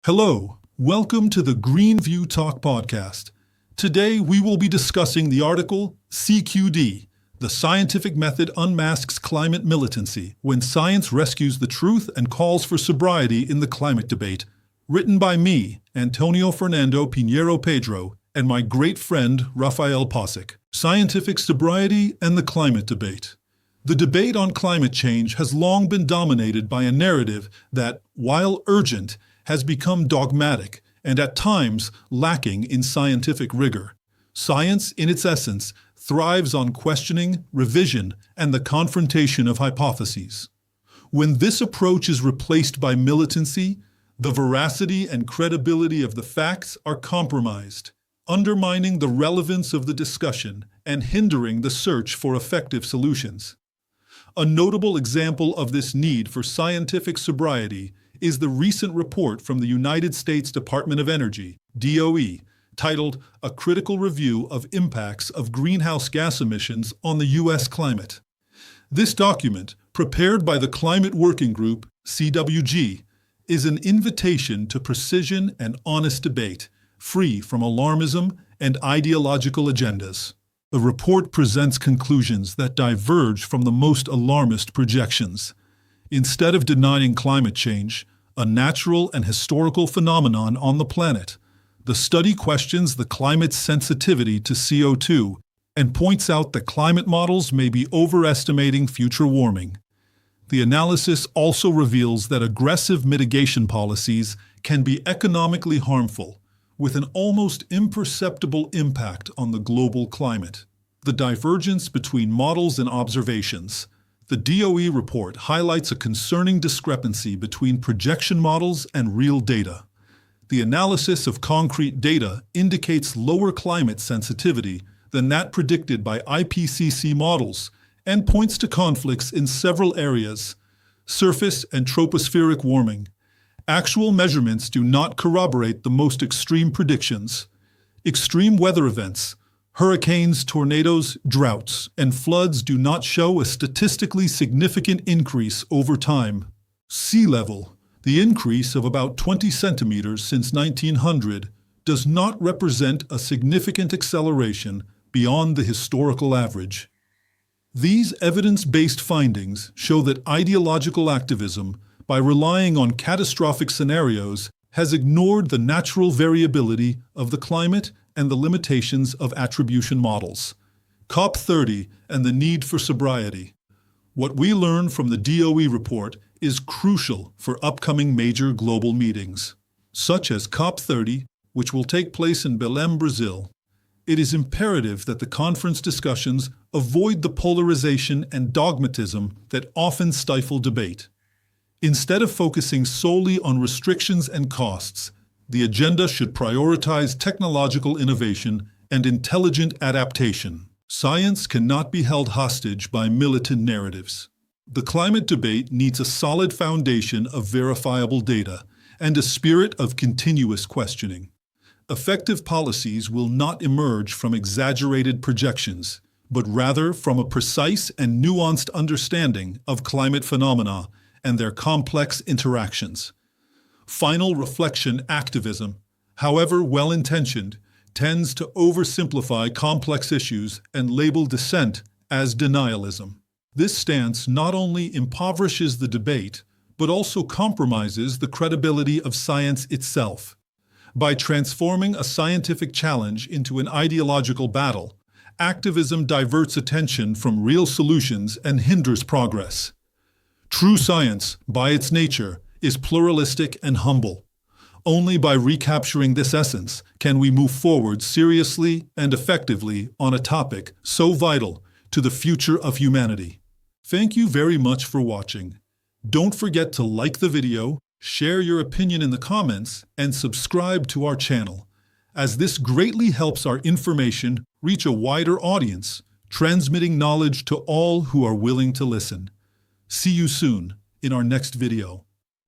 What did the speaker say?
Hello, welcome to the Green View Talk podcast. Today we will be discussing the article CQD, The Scientific Method Unmasks Climate Militancy, When Science Rescues the Truth and Calls for Sobriety in the Climate Debate, written by me, Antonio Fernando Pinheiro Pedro, and my great friend Rafael Possik. Scientific Sobriety and the Climate Debate. The debate on climate change has long been dominated by a narrative that, while urgent, has become dogmatic and at times lacking in scientific rigor. Science, in its essence, thrives on questioning, revision, and the confrontation of hypotheses. When this approach is replaced by militancy, the veracity and credibility of the facts are compromised, undermining the relevance of the discussion and hindering the search for effective solutions. A notable example of this need for scientific sobriety is the recent report from the United States Department of Energy, DOE, titled A Critical Review of Impacts of Greenhouse Gas Emissions on the U.S. Climate. This document, prepared by the Climate Working Group, CWG, is an invitation to precision and honest debate, free from alarmism and ideological agendas. The report presents conclusions that diverge from the most alarmist projections. Instead of denying climate change, a natural and historical phenomenon on the planet, the study questions the climate's sensitivity to CO2 and points out that climate models may be overestimating future warming. The analysis also reveals that aggressive mitigation policies can be economically harmful, with an almost imperceptible impact on the global climate. The divergence between models and observations. The DOE report highlights a concerning discrepancy between projection models and real data. The analysis of concrete data indicates lower climate sensitivity than that predicted by IPCC models and points to conflicts in several areas: surface and tropospheric warming. Actual measurements do not corroborate the most extreme predictions. Extreme weather events, hurricanes, tornadoes, droughts, and floods do not show a statistically significant increase over time. Sea level, the increase of about 20 centimeters since 1900, does not represent a significant acceleration beyond the historical average. These evidence-based findings show that ideological activism, by relying on catastrophic scenarios, has ignored the natural variability of the climate and the limitations of attribution models. COP30 and the need for sobriety. What we learn from the DOE report is crucial for upcoming major global meetings, such as COP30, which will take place in Belém, Brazil. It is imperative that the conference discussions avoid the polarization and dogmatism that often stifle debate. Instead of focusing solely on restrictions and costs, the agenda should prioritize technological innovation and intelligent adaptation. Science cannot be held hostage by militant narratives. The climate debate needs a solid foundation of verifiable data and a spirit of continuous questioning. Effective policies will not emerge from exaggerated projections, but rather from a precise and nuanced understanding of climate phenomena and their complex interactions. Final reflection activism, however well-intentioned, tends to oversimplify complex issues and label dissent as denialism. This stance not only impoverishes the debate, but also compromises the credibility of science itself. By transforming a scientific challenge into an ideological battle, activism diverts attention from real solutions and hinders progress. True science, by its nature, is pluralistic and humble. Only by recapturing this essence can we move forward seriously and effectively on a topic so vital to the future of humanity. Thank you very much for watching. Don't forget to like the video, share your opinion in the comments, and subscribe to our channel, as this greatly helps our information reach a wider audience, transmitting knowledge to all who are willing to listen. See you soon in our next video.